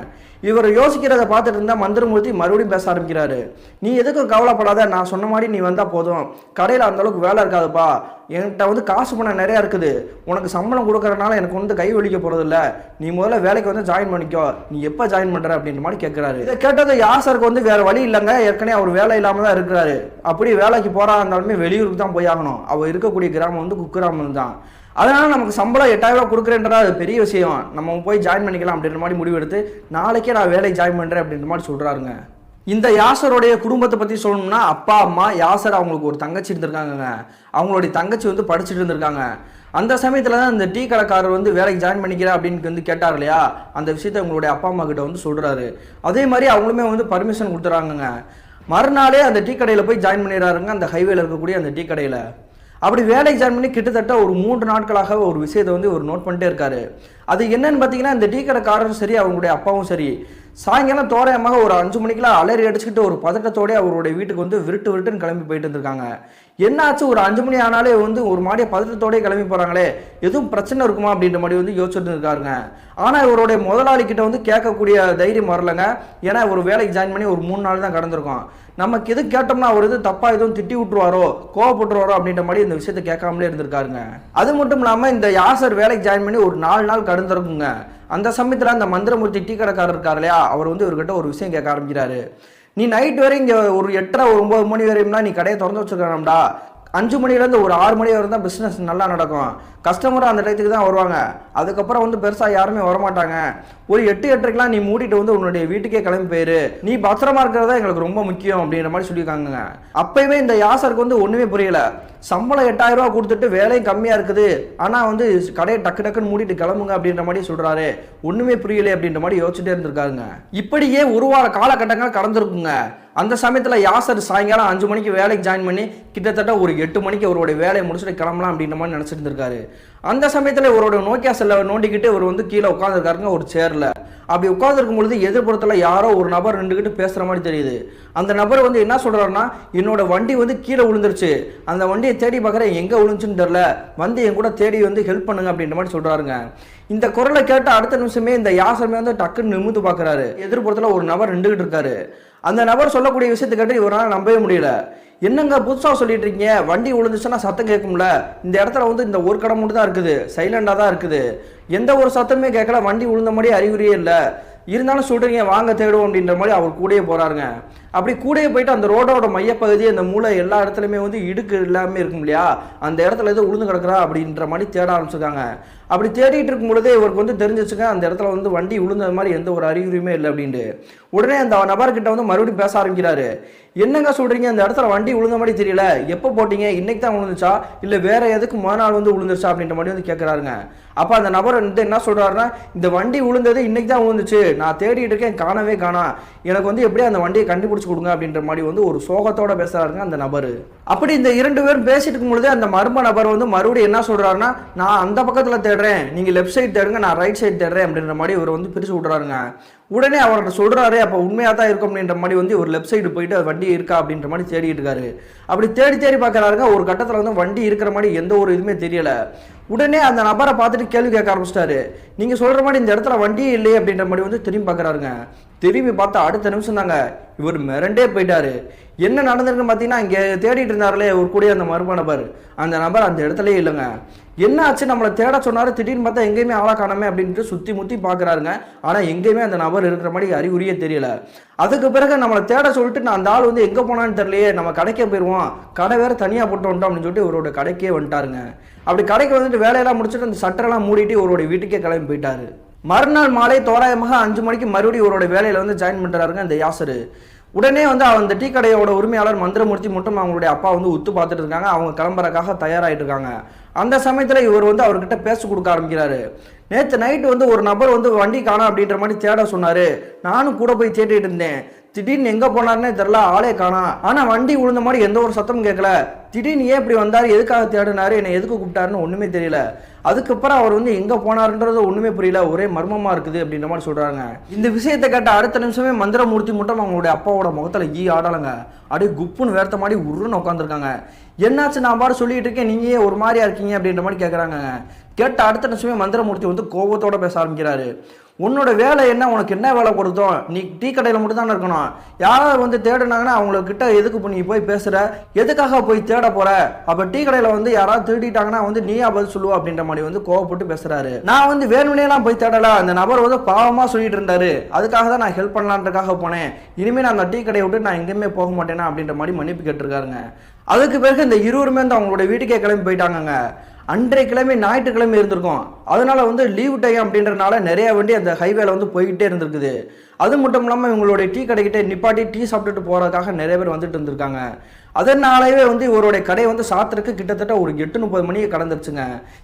இவர் யோசிக்கிறத பார்த்துட்டு இருந்தா மந்திரமூர்த்தி மறுபடியும் பேச ஆரம்பிக்கிறாரு. நீ எதுக்கும் கவலைப்படாத, நான் சொன்ன மாதிரி நீ வந்தா போதும், கடையில் அந்த அளவுக்கு வேலை இருக்காதுப்பா, என்கிட்ட வந்து காசு பணம் நிறையா இருக்குது, உனக்கு சம்பளம் கொடுக்கறதுனால எனக்கு வந்து கை வலிக்க போறது இல்லை, நீ முதல்ல வேலைக்கு வந்து ஜாயின் பண்ணிக்கோ, நீ எப்போ ஜாயின் பண்ற அப்படின்ற மாதிரி கேட்கிறாரு. இதை கேட்டது யாசருக்கு வந்து வேற வழி இல்லைங்க, ஏற்கனவே அவர் வேலை இல்லாம தான் இருக்கிறாரு. அப்படி வேலைக்கு போறா இருந்தாலுமே வெளியூருக்கு தான் போய் ஆகணும், அவர் இருக்கக்கூடிய கிராமம் வந்து குக்கிராமம் தான். அதனால நமக்கு சம்பளம் 8000 ரூபா கொடுக்குறேன்றதா அது பெரிய விஷயம், நம்ம போய் ஜாயின் பண்ணிக்கலாம் அப்படின்ற மாதிரி முடிவு எடுத்து நாளைக்கே நான் வேலைக்கு ஜாயின் பண்ணுறேன் அப்படின்ற மாதிரி சொல்கிறாருங்க. இந்த யாசருடைய குடும்பத்தை பற்றி சொல்லணும்னா, அப்பா அம்மா, யாசர் அவங்களுக்கு ஒரு தங்கச்சி இருந்திருக்காங்க. அவங்களுடைய தங்கச்சி வந்து படிச்சுட்டு இருந்திருக்காங்க. அந்த சமயத்தில் தான் இந்த டீ கடைக்காரர் வந்து வேலைக்கு ஜாயின் பண்ணிக்கிறேன் அப்படின்னு வந்து கேட்டார் இல்லையா, அந்த விஷயத்தை அவங்களுடைய அப்பா அம்மா கிட்ட வந்து சொல்கிறாரு. அதே மாதிரி அவங்களுமே வந்து பர்மிஷன் கொடுத்துறாங்க. மறுநாளே அந்த டீ கடையில் போய் ஜாயின் பண்ணிடுறாருங்க, அந்த ஹைவேல இருக்கக்கூடிய அந்த டீ கடையில். அப்படி வேலைக்கு ஜாயின் பண்ணி கிட்டத்தட்ட ஒரு 3 நாட்களாக ஒரு விஷயத்தை வந்து ஒரு நோட் பண்ணிட்டே இருக்காரு. அது என்னன்னு பார்த்தீங்கன்னா, இந்த டீ கடைக்காரரும் சரி அவங்களுடைய அப்பாவும் சரி சாயங்காலம் தோராயமாக ஒரு 5 மணிக்கெல்லாம் அலறி அடிச்சுக்கிட்டு ஒரு பதட்டத்தோடய அவருடைய வீட்டுக்கு வந்து விருட்டுன்னு கிளம்பி போயிட்டு இருந்திருக்காங்க. என்னாச்சு, ஒரு 5 மணி ஆனாலே வந்து ஒரு மாடிய பதட்டத்தோடய கிளம்பி போறாங்களே, எதுவும் பிரச்சனை இருக்குமா அப்படின்ற மாதிரி வந்து யோசிச்சுட்டு இருக்காருங்க. ஆனால் இவருடைய முதலாளி கிட்ட வந்து கேட்கக்கூடிய தைரியம் வரலங்க. ஏன்னா ஒரு வேலைக்கு ஜாயின் பண்ணி ஒரு 3 நாள் தான் கடந்திருக்கோம், நமக்கு எது கேட்டோம்னா அவர் எது தப்பா எதுவும் திட்டி விட்டுருவாரோ கோவப்பட்டுருவாரோ அப்படின்ற மாதிரி இந்த விஷயத்தை கேட்காமலே இருந்திருக்காருங்க. அது மட்டும் இல்லாமல் இந்த யாசர் வேலைக்கு ஜாயின் பண்ணி ஒரு 4 நாள் கடந்திருக்குங்க. அந்த சமயத்தில் அந்த மந்திரமூர்த்தி டீ கடைக்காரர் இருக்கார் இல்லையா, அவர் வந்து இவர்கிட்ட ஒரு விஷயம் கேட்க ஆரம்பிக்கிறாரு. நீ நைட் வரை இங்கே ஒரு 8:30, 9 மணி வரையும்னா நீ கடையை திறந்து வச்சுருக்கணும்டா, 5 மணிலேருந்து ஒரு 6 மணி வரை தான் பிஸ்னஸ் நல்லா நடக்கும், கஸ்டமரும் அந்த டயத்துக்கு தான் வருவாங்க, அதுக்கப்புறம் வந்து பெருசாக யாருமே வரமாட்டாங்க, ஒரு 8, 8:30க்கெலாம் நீ மூடிட்டு வந்து உன்னுடைய வீட்டுக்கே கிளம்பி போயிரு, நீ பத்திரமா இருக்கிறதா எங்களுக்கு ரொம்ப முக்கியம் அப்படின்ற மாதிரி சொல்லியிருக்காங்க. அப்பயுமே இந்த யாசருக்கு வந்து ஒன்றுமே புரியல. சம்பளம் 8000 ரூபா கொடுத்துட்டு வேலையும் கம்மியாக இருக்குது, ஆனால் வந்து கடையை டக்குன்னு மூடிட்டு கிளம்புங்க அப்படின்ற மாதிரி சொல்கிறாரு, ஒன்றுமே புரியலை அப்படின்ற மாதிரி யோசிச்சுட்டே இருந்திருக்காருங்க. இப்படியே ஒரு வார காலகட்டங்கள் கடந்திருக்குங்க. அந்த சமயத்தில் யாசர் சாயங்காலம் 5 மணிக்கு வேலைக்கு ஜாயின் பண்ணி கிட்டத்தட்ட ஒரு 8 மணிக்கு அவருடைய வேலையை முடிச்சுட்டு கிளம்பலாம் அப்படின்ற மாதிரி நினச்சிட்டு இருந்திருக்காரு. அந்த சமயத்தில் இவரோட நோக்கியா செல்லை நோண்டிக்கிட்டு இவர் வந்து கீழே உட்காந்துருக்காருங்க ஒரு சேரில். அப்படி உட்காந்துருக்கும் பொழுது எதிர்ப்புறத்தில் யாரோ ஒரு நபர் நின்றுக்கிட்டு பேசுகிற மாதிரி தெரியுது. அந்த நபர் வந்து என்ன சொல்கிறாருன்னா, என்னோட வண்டி வந்து கீழே விழுந்துருச்சு, அந்த வண்டியை தேடி பார்க்குறேன், எங்கே விழுந்துச்சுன்னு தெரில, வந்து என் கூட தேடி வந்து ஹெல்ப் பண்ணுங்க அப்படின்ற மாதிரி சொல்கிறாருங்க. இந்த குரலை கேட்ட அடுத்த நிமிஷமே இந்த யாசருமே வந்து டக்குன்னு நிமிந்து பார்க்குறாரு. எதிர்ப்புறத்தில் ஒரு நபர் நின்றுகிட்டு இருக்காரு. அந்த நபர் சொல்லக்கூடிய விஷயத்தை கேட்டு இவரால் நம்பவே முடியல. என்னங்க புதுசாக சொல்லிட்டு இருக்கீங்க, வண்டி விழுந்துச்சுன்னா சத்தம் கேட்கும்ல, இந்த இடத்துல வந்து இந்த ஒரு கடை மட்டும் தான் இருக்குது, சைலண்டாக தான் இருக்குது, எந்த ஒரு சத்தமே கேட்கல, வண்டி விழுந்த மாதிரி அறிகுறியே இல்லை, இருந்தாலும் சொல்கிறீங்க வாங்க தேடுவோம் அப்படின்ற மாதிரி அவர் கூடயே போகிறாருங்க. அப்படி கூடயே போயிட்டு அந்த ரோடோட மையப்பகுதி அந்த மூளை எல்லா இடத்துலையுமே வந்து இடுக்கு எல்லாமே இருக்கும் இல்லையா, அந்த இடத்துல எதுவும் உளுந்து கிடக்குறா அப்படின்ற மாதிரி தேட ஆரம்பிச்சிருக்காங்க. அப்படி தேடிட்டு இருக்கும் பொழுதே இவருக்கு வந்து தெரிஞ்சிச்சுங்க அந்த இடத்துல வந்து வண்டி விழுந்தது மாதிரி எந்த ஒரு அறிகுறியுமே இல்லை அப்படின்ட்டு. உடனே அந்த நபர்கிட்ட வந்து மறுபடியும் பேச ஆரம்பிக்கிறாரு. என்னங்க சொல்றீங்க, அந்த இடத்துல வண்டி விழுந்த மாதிரி தெரியல, எப்போ போட்டீங்க, இன்னைக்கு தான் விழுந்துச்சா இல்லை வேற எதுக்கு மறுநாள் வந்து விழுந்துருச்சா அப்படின்ற மாதிரி வந்து கேட்குறாருங்க. அப்போ அந்த நபர் வந்து என்ன சொல்றாருன்னா, இந்த வண்டி விழுந்தது இன்னைக்கு தான் விழுந்துச்சு, நான் தேடிட்டு இருக்கேன் காணவே காணா, எனக்கு வந்து எப்படியும் அந்த வண்டியை கண்டுபிடிச்சு கொடுங்க அப்படின்ற மாதிரி வந்து ஒரு சோகத்தோட பேசுறாருங்க அந்த நபர். அப்படி இந்த 2 பேரும் பேசிட்டு இருக்கும் பொழுது அந்த மர்ம நபர் வந்து மறுபடியும் என்ன சொல்றாருன்னா, நான் அந்த பக்கத்தில் தேடுறேன், நீங்க லெஃப்ட் சைடு தேடுங்க, நான் ரைட் சைடு தேடுறேன் அப்படின்ற மாதிரி இவர் வந்து பிரிச்சு விடுறாருங்க. உடனே அவர்கிட்ட சொல்றாரு, அப்போ உண்மையாக தான் இருக்கும் அப்படின்ற மாதிரி வந்து ஒரு லெஃப்ட் சைடு போயிட்டு அது வண்டி இருக்கா அப்படின்ற மாதிரி தேடிட்டு இருக்காரு. அப்படி தேடி தேடி பார்க்கறாருங்க. ஒரு கட்டத்தில் வந்து வண்டி இருக்கிற மாதிரி எந்த ஒரு இதுவுமே தெரியல. உடனே அந்த நபரை பார்த்துட்டு கேள்வி கேட்க ஆரம்பிச்சிட்டாரு. நீங்க சொல்ற மாதிரி இந்த இடத்துல வண்டியே இல்லையே அப்படின்ற மாதிரி வந்து திரும்பி பார்க்கறாருங்க. திரும்பி பார்த்தா அடுத்த நிமிஷம் தாங்க இவர் மிரண்டே போயிட்டாரு. என்ன நடந்திருக்குன்னு பார்த்தீங்கன்னா, இங்கே தேடிட்டு இருந்தார்களே ஒரு கூடிய அந்த மர்ம நபர், அந்த நபர் அந்த இடத்துலயே இல்லைங்க. என்ன ஆச்சு, நம்மளை தேட சொன்னாரு, திடீர்னு பார்த்தா எங்கேயுமே ஆளா காணாமே அப்படின்ட்டு சுற்றி முற்றி பார்க்குறாருங்க. ஆனால் எங்கேயுமே அந்த நபர் இருக்கிற மாதிரி அறிகுறியே தெரியல. அதுக்கு பிறகு நம்மளை தேட சொல்லிட்டு நான் அந்த ஆள் வந்து எங்கே போனான்னு தெரியலையே, நம்ம கடைக்கே போயிடுவோம், கடை வேறு தனியாக போட்டு வந்துட்டோம் அப்படின்னு சொல்லிட்டு இவரோட கடைக்கே வந்துட்டாருங்க. அப்படி கடைக்கு வந்துட்டு வேலையெல்லாம் முடிச்சுட்டு அந்த சட்டரெல்லாம் மூடிட்டு இவருடைய வீட்டுக்கே கிளம்பி போயிட்டாரு. மறுநாள் மாலை தோராயமாக 5 மணிக்கு மறுபடியும் இவரோட வேலையில் வந்து ஜாயின் பண்ணுறாருங்க இந்த யாசரு. உடனே வந்து அந்த டீ கடையோட உரிமையாளர் மந்திரமூர்த்தி மட்டும் அவங்களுடைய அப்பா வந்து உத்து பார்த்துட்டு இருக்காங்க. அவங்க கிளம்புறதுக்காக தயாராகிட்டு இருக்காங்க. அந்த சமயத்தில் இவர் வந்து அவர்கிட்ட பேச கொடுக்க ஆரம்பிக்கிறாரு. நேற்று நைட்டு வந்து ஒரு நபர் வந்து வண்டி காணோம் அப்படின்ற மாதிரி தேட சொன்னார், நானும் கூட போய் தேடிட்டு இருந்தேன், திடீர்னு எங்கே போனாருன்னே தெரில, ஆளே காணா, ஆனால் வண்டி விழுந்த மாதிரி எந்த ஒரு சத்தமும் கேட்கல, திடீர்னு ஏன் இப்படி வந்தார், எதுக்காக தேடினாரு, என்னை எதுக்கு கூப்பிட்டாருன்னு ஒன்றுமே தெரியல, அதுக்கப்புறம் அவர் வந்து எங்கே போனாருன்றது ஒன்றுமே புரியல, ஒரே மர்மமாக இருக்குது அப்படின்ற மாதிரி சொல்கிறாங்க. இந்த விஷயத்தை கேட்ட அடுத்த நிமிஷமே மந்திரமூர்த்தி மட்டும் அவங்களுடைய அப்பாவோட முகத்தில் ஆடலைங்க. அப்படியே குப்புன்னு வேர்த்த மாதிரி உருன்னு உட்காந்துருக்காங்க. என்னாச்சு, நான் பாடு சொல்லிட்டு இருக்கேன், நீங்க ஏன் ஒரு மாதிரியா இருக்கீங்க அப்படின்ற மாதிரி கேட்குறாங்க. கேட்ட அடுத்த நிமிஷமே மந்திரமூர்த்தி வந்து கோபத்தோட பேச ஆரம்பிக்கிறாரு. உன்னோட வேலை என்ன, உனக்கு என்ன வேலை கொடுத்தோம், நீ டீ கடையில் மட்டும் தானே இருக்கணும், யாராவது வந்து தேடினாங்கன்னா அவங்கக்கிட்ட எதுக்கு நீ போய் பேசுகிற, எதுக்காக போய் தேட போகிற, அப்போ டீ கடையில் வந்து யாராவது திருடிட்டாங்கன்னா வந்து நீயா பதில் சொல்லுவா அப்படின்ற மாதிரி வந்து கோவப்பட்டு பேசுகிறாரு. நான் வந்து வேணும்னேலாம் போய் தேடல, அந்த நபர் வந்து பாவமாக சொல்லிட்டு இருந்தாரு, அதுக்காக தான் நான் ஹெல்ப் பண்ணலான்றதுக்காக போனேன், இனிமேல் நான் அந்த டீ கடையை விட்டு நான் எங்கேயுமே போக மாட்டேனா அப்படின்ற மாதிரி மன்னிப்பு கேட்டிருக்காருங்க. அதுக்கு பிறகு இந்த இருவருமே வந்து அவங்களோட வீட்டுக்கே கிளம்பி போயிட்டாங்க. அன்றைய கிழமை ஞாயிற்றுக்கிழமை இருந்திருக்கும், அதனால வந்து லீவ் டைம் அப்படின்றனால நிறைய வண்டி அந்த ஹைவேல வந்து போய்கிட்டே இருந்திருக்குது. அது மட்டும் இல்லாமல் இவங்களுடைய டீ கடைக்கிட்ட நிப்பாட்டி டீ சாப்பிட்டுட்டு போகிறதுக்காக நிறைய பேர் வந்துட்டு இருந்திருக்காங்க. அதனாலவே வந்து இவருடைய கடை வந்து சாத்திரக்கு கிட்டத்தட்ட ஒரு 8:30 மணிக்கு கடந்துருச்சுங்க.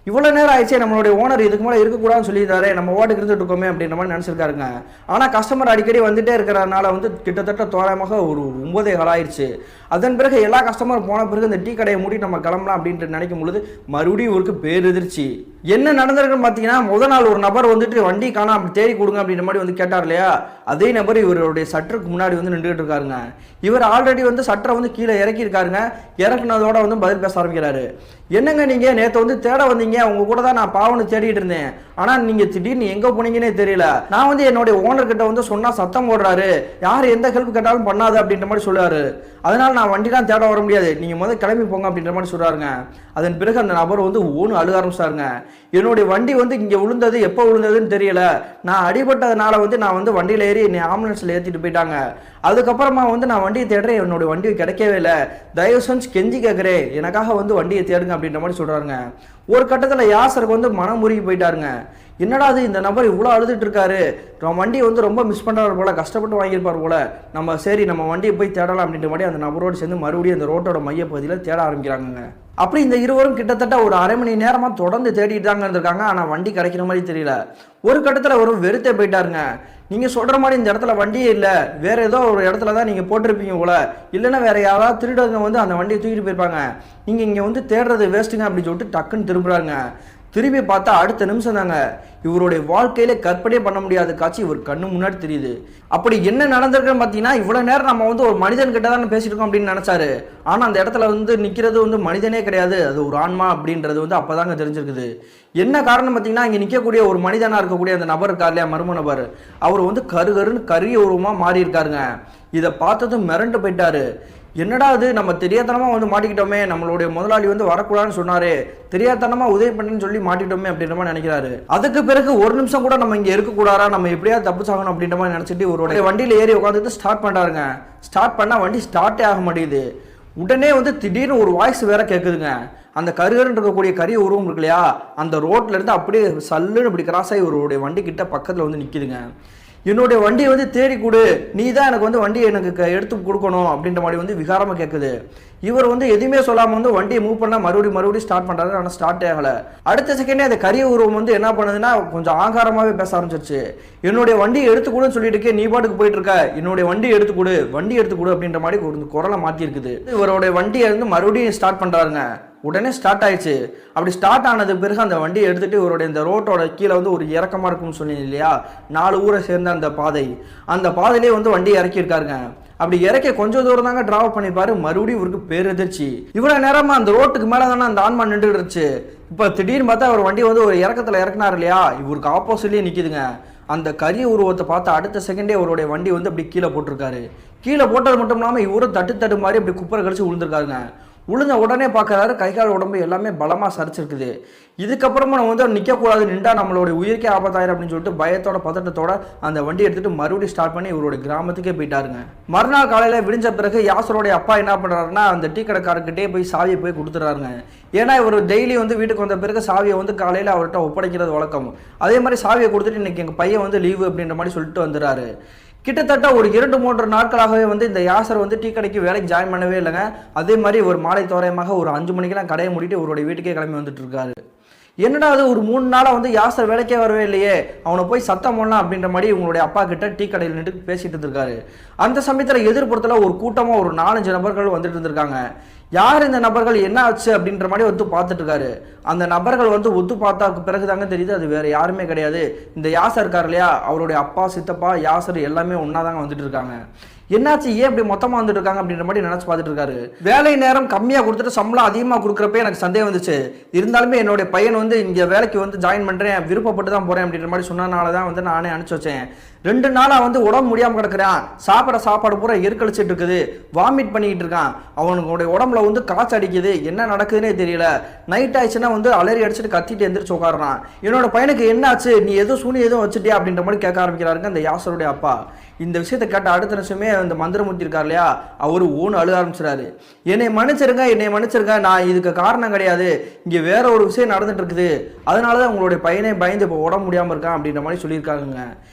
இவ்வளோ நேரம் ஆயிடுச்சே, நம்மளுடைய ஓனர் இதுக்கு மேலே இருக்கக்கூடாதுன்னு சொல்லியிருந்தாரு, நம்ம வாட்டுக்கு இருந்துட்டு இருக்கோமே அப்படின்ற மாதிரி நினச்சிருக்காருங்க. ஆனால் கஸ்டமர் அடிக்கடி வந்துட்டே இருக்கிறனால வந்து கிட்டத்தட்ட தோராயமாக ஒரு 9:15 ஆயிடுச்சு. அதன் பிறகு எல்லா கஸ்டமர் போன பிறகு இந்த டீ கடையை மூடி நம்ம கிளம்பலாம் அப்படின்ட்டு நினைக்கும் பொழுது மறுபடியும் இவருக்கு பேரெதிர்ச்சி. என்ன நடந்திருக்குன்னு பார்த்தீங்கன்னா, முதல் நாள் ஒரு நபர் வந்துட்டு வண்டி காணா அப்படி தேடி கொடுங்க அப்படின்ற மாதிரி வந்து கேட்டார் இல்லையா, அதே நபர் இவருடைய சட்டருக்கு முன்னாடி வந்து நின்றுட்டு இருக்காருங்க. இவர் ஆல்ரெடி வந்து சட்டரை வந்து கீழே இறக்கி இருக்காருங்க. இறக்குனதோட வந்து பதில் பேச ஆரம்பிக்கிறாரு. என்னங்க நீங்க நேற்று வந்து தேட வந்தீங்க, உங்க கூட தான் நான் பாவனை தேடிட்டு இருந்தேன், ஆனா நீங்க திடீர்னு எங்க போனீங்கன்னே தெரியல, நான் வந்து என்னுடைய ஓனர் கிட்ட வந்து சொன்னா சத்தம் போடுறாரு, யார் எந்த ஹெல்ப் கேட்டாலும் பண்ணாது அப்படின்ற மாதிரி சொல்லுவாரு, அதனால நான் வண்டிலாம் தேட வர முடியாது, நீங்க முதல் கிளம்பி போங்க அப்படின்ற மாதிரி சொல்றாருங்க. அதன் பிறகு அந்த நபர் வந்து ஓன்னு அழுக ஆரம்பிச்சாருங்க. என்னுடைய வண்டி வந்து இங்க விழுந்தது எப்போ விழுந்ததுன்னு தெரியல, நான் அடிபட்டதுனால வந்து நான் வந்து வண்டியில ஏறி என்னை ஆம்புலன்ஸ்ல ஏற்றிட்டு போயிட்டாங்க, அதுக்கப்புறமா வந்து நான் வண்டியை தேடுறேன், என்னுடைய வண்டியை கிடைக்கவே இல்லை, தயவு செஞ்சு கெஞ்சி கேட்குறேன், எனக்காக வந்து வண்டியை தேடுங்க அப்படின்ற மாதிரி சொல்றாருங்க. ஒரு கட்டத்தில் யாசருக்கு வந்து மனம் முருகி போயிட்டாருங்க. என்னடா அது, இந்த நபர் இவ்வளோ அழுதுட்டு இருக்காரு, நம்ம வண்டியை வந்து ரொம்ப மிஸ் பண்ணுறாரு போல, கஷ்டப்பட்டு வாங்கியிருப்பார் போல, நம்ம சரி நம்ம வண்டியை போய் தேடலாம் அப்படின்ற மாதிரி அந்த நபரோடு சேர்ந்து மறுபடியும் அந்த ரோட்டோட மையப்பகுதியில் தேட ஆரம்பிக்கிறாங்க. அப்படி இந்த இருவரும் கிட்டத்தட்ட ஒரு அரை மணி நேரமாக தொடர்ந்து தேடிட்டு தாங்க இருந்திருக்காங்க. ஆனால் வண்டி கிடைக்கிற மாதிரி தெரியல. ஒரு கட்டத்தில் ஒரு வெறுத்தே போயிட்டாருங்க. நீங்கள் சொல்கிற மாதிரி இந்த இடத்துல வண்டியே இல்லை, வேற ஏதோ ஒரு இடத்துல தான் நீங்கள் போட்டிருப்பீங்க போல, இல்லைன்னா வேற யாராவது திருடங்க வந்து அந்த வண்டியை தூக்கிட்டு போயிருப்பாங்க, நீங்கள் இங்கே வந்து தேடுறது வேஸ்ட்டுங்க அப்படின்னு சொல்லிட்டு டக்குன்னு திரும்புறாங்க. திரும்பி பார்த்தா அடுத்த நிமிஷம் தாங்க இவருடைய வாழ்க்கையில கற்பனை பண்ண முடியாத காட்சி இவர் கண்ணு முன்னாடி தெரியுது. அப்படி என்ன நடந்திருக்குன்னு பார்த்தீங்கன்னா, இவ்வளவு நேரம் நம்ம வந்து ஒரு மனிதன் கிட்ட தான் பேசிட்டு இருக்கோம் அப்படின்னு நினைச்சாரு. ஆனா அந்த இடத்துல வந்து நிக்கிறது வந்து மனிதனே கிடையாது, அது ஒரு ஆன்மா அப்படின்றது வந்து அப்பதாங்க தெரிஞ்சிருக்குது. என்ன காரணம் பார்த்தீங்கன்னா, இங்க நிற்கக்கூடிய ஒரு மனிதனா இருக்கக்கூடிய அந்த நபர் இருக்கார் இல்லையா, மர்ம நபர், அவர் வந்து கருகருன்னு கரிய உருவமா மாறி இருக்காருங்க. இதை பார்த்ததும் மிரண்டு போயிட்டாரு. என்னடா அது, நம்ம தெரியாதனமா வந்து மாட்டிக்கிட்டோமே, நம்மளுடைய முதலாளி வந்து வரக்கூடாதுன்னு சொன்னாரு, தெரியாதனமா உதவி பண்ணுன்னு சொல்லி மாட்டிட்டோமே அப்படின்ற மாதிரி நினைக்கிறாரு. அதுக்கு பிறகு ஒரு நிமிஷம் கூட நம்ம இங்க இருக்கக்கூடாதா, நம்ம எப்படியாவது தப்பிச்சாகணும் அப்படின்ற மாதிரி நினைச்சிட்டு இவருடைய வண்டியில ஏறி உட்காந்துட்டு ஸ்டார்ட் பண்றாருங்க. ஸ்டார்ட் பண்ணா வண்டி ஸ்டார்ட்டே ஆக மாட்டேங்குது. உடனே வந்து திடீர்னு ஒரு வாய்ஸ் வேற கேட்குதுங்க. அந்த கருகருன்னு இருக்கக்கூடிய கரிய உருவம் இருக்கு இல்லையா, அந்த ரோட்ல இருந்து அப்படியே சல்லுன்னு இப்படி கிராஸ் ஆகி இவருடைய வண்டி கிட்ட பக்கத்துல வந்து நிக்குதுங்க. என்னுடைய வண்டியை வந்து தேடி கொடு, நீ தான் எனக்கு வந்து வண்டியை எனக்கு எடுத்து கொடுக்கணும் அப்படின்ற மாதிரி வந்து விகாரமாக கேட்குது. இவர் வந்து எதுவுமே சொல்லாமல் வந்து வண்டியை மூவ் பண்ணால் மறுபடியும் ஸ்டார்ட் பண்ணுறாரு. ஆனால் ஸ்டார்ட் ஆகலை. அடுத்த செகண்டே அந்த கரிய உருவம் வந்து என்ன பண்ணுதுன்னா, கொஞ்சம் ஆங்காரமாகவே பேச ஆரம்பிச்சிருச்சு. என்னுடைய வண்டியை எடுத்துக்கூடுன்னு சொல்லிட்டு இருக்கே, நீ பாட்டுக்கு போயிட்டு இருக்க, என்னுடைய வண்டி எடுத்துக்கொடு அப்படின்ற மாதிரி ஒரு குரலை மாற்றி இருக்குது. இவருடைய வண்டியை வந்து மறுபடியும் ஸ்டார்ட் பண்ணுறாருங்க. உடனே ஸ்டார்ட் ஆயிடுச்சு. அப்படி ஸ்டார்ட் ஆனது பிறகு அந்த வண்டியை எடுத்துட்டு இவருடைய இந்த ரோட்டோட கீழே வந்து ஒரு இறக்கமா இருக்கும்னு சொன்னீங்க இல்லையா, 4 ஊரை சேர்ந்த அந்த பாதையிலே வந்து வண்டியை இறக்கியிருக்காருங்க. அப்படி இறக்கி கொஞ்சம் தூரம் தாங்க டிராவல் பண்ணிப்பாரு. மறுபடியும் இவருக்கு பேரெதிர்ச்சி. இவ்வளவு நேரமா அந்த ரோட்டுக்கு மேல தானே அந்த ஆன்மா நின்றுட்டு இருந்துச்சு. இப்ப திடீர்னு பார்த்தா அவர் வண்டி வந்து ஒரு இறக்கத்துல இறக்குனாரு இல்லையா, இவருக்கு ஆப்போசிட்லயே நிக்குதுங்க. அந்த கரிய உருவத்தை பார்த்து அடுத்த செகண்டே அவருடைய வண்டி வந்து அப்படி கீழே போட்டிருக்காரு. கீழே போட்டது மட்டும் இல்லாமல் இவரும் தட்டு மாதிரி அப்படி குப்பரை கழிச்சு விழுந்திருக்காருங்க. உளுந்த உடனே பார்க்குறாரு, கை கால் உடம்பு எல்லாமே பலமாக சரிச்சிருக்குது. இதுக்கப்புறமா நம்ம வந்து நிற்கக்கூடாது, நின்றா நம்மளுடைய உயிருக்கே ஆபத்தாயிரம் அப்படின்னு சொல்லிட்டு பயத்தோட பதட்டத்தோட அந்த வண்டி எடுத்துட்டு மறுபடியும் ஸ்டார்ட் பண்ணி இவருடைய கிராமத்துக்கே போயிட்டாருங்க. மறுநாள் காலையில் விடிஞ்ச பிறகு யாசருடைய அப்பா என்ன பண்ணுறாருன்னா, அந்த டீ கடைக்காரர்கிட்டே போய் சாவியை போய் கொடுத்துறாருங்க. ஏன்னா இவர் டெய்லி வந்து வீட்டுக்கு வந்த பிறகு சாவியை வந்து காலையில் அவர்கிட்ட ஒப்படைக்கிறது வழக்கம். அதே மாதிரி சாவியை கொடுத்துட்டு இன்னைக்கு எங்கள் பையன் வந்து லீவு அப்படின்ற மாதிரி சொல்லிட்டு வந்துடுறாரு. கிட்டத்தட்ட ஒரு 2-3 நாட்களாகவே வந்து இந்த யாசர் வந்து டீ கடைக்கு வேலைக்கு ஜாயின் பண்ணவே இல்லைங்க. அதே மாதிரி ஒரு மாலை தோராயமாக ஒரு 5 மணிக்கெல்லாம் கடையை மூடிட்டு இவருடைய வீட்டுக்கே கிளம்பி வந்துட்டு இருக்காரு. என்னடா அது, ஒரு 3 நாளாக வந்து யாசர் வேலைக்கே வரவே இல்லையே, அவனை போய் சத்தம் போடலாம் அப்படின்ற மாதிரி உங்களுடைய அப்பா கிட்ட டீ கடையில் நின்று பேசிட்டு இருந்திருக்காரு. அந்த சமயத்தில் எதிர்ப்புறத்தில் ஒரு கூட்டமாக ஒரு 4-5 நபர்கள் வந்துட்டு இருந்திருக்காங்க. யார் இந்த நபர்கள், என்ன ஆச்சு அப்படின்ற மாதிரி ஒத்து பார்த்துட்டு இருக்காரு. அந்த நபர்கள் வந்து ஒத்து பார்த்தா பிறகுதாங்க தெரியுது அது வேற யாருமே கிடையாது, இந்த யாசர் இருக்கார் இல்லையா, அவருடைய அப்பா, சித்தப்பா, யாசர் எல்லாமே ஒன்னாதாங்க வந்துட்டு இருக்காங்க. என்னாச்சு, ஏன் இப்படி மொத்தமா வந்துட்டு இருக்காங்க அப்படின்ற மாதிரி நினைச்சு பார்த்துட்டு இருக்காரு. வேலை நேரம் கம்மியா கொடுத்துட்டு சம்பளம் அதிகமா கொடுக்குறப்ப எனக்கு சந்தேகம் வந்துச்சு. இருந்தாலுமே என்னுடைய பையன் வந்து இங்க வேலைக்கு வந்து ஜாயின் பண்றேன், விருப்பப்பட்டு தான் போறேன் அப்படின்ற மாதிரி சொன்னனாலதான் வந்து நானே அனுப்பிச்சு வச்சேன். 2 நாளா வந்து உடம்பு முடியாம கிடக்குறான், சாப்பிட்ற சாப்பாடு பூரா எரிக்கழிச்சிட்டு இருக்குது, வாமிட் பண்ணிக்கிட்டு இருக்கான், அவனுடைய உடம்புல வந்து காய்ச்சல் அடிக்குது, என்ன நடக்குதுன்னே தெரியல, நைட் ஆயிடுச்சுன்னா வந்து அலறி அடிச்சுட்டு கத்திட்டு எந்திரிச்சு உட்காடுறான், என்னோட பையனுக்கு என்னாச்சு, நீ எதுவும் சூனி எதுவும் வச்சுட்டியா அப்படின்ற மாதிரி கேட்க ஆரம்பிக்கிறாருங்க அந்த யாசருடைய அப்பா. இந்த விஷயத்தை கேட்ட அடுத்த நிமிஷமே அந்த மந்திரமூர்த்தி இருக்கார் இல்லையா, அவரு ஓன்னு அழுக ஆரம்பிச்சிடாரு. என்னை மன்னிச்சிருங்க, நான் இதுக்கு காரணம் கிடையாது, இங்க வேற ஒரு விஷயம் நடந்துட்டு இருக்குது, அதனாலதான் உங்களுடைய பையனை பயந்து இப்போ உடம்பு முடியாம இருக்கான் அப்படின்ற மாதிரி சொல்லியிருக்காங்க.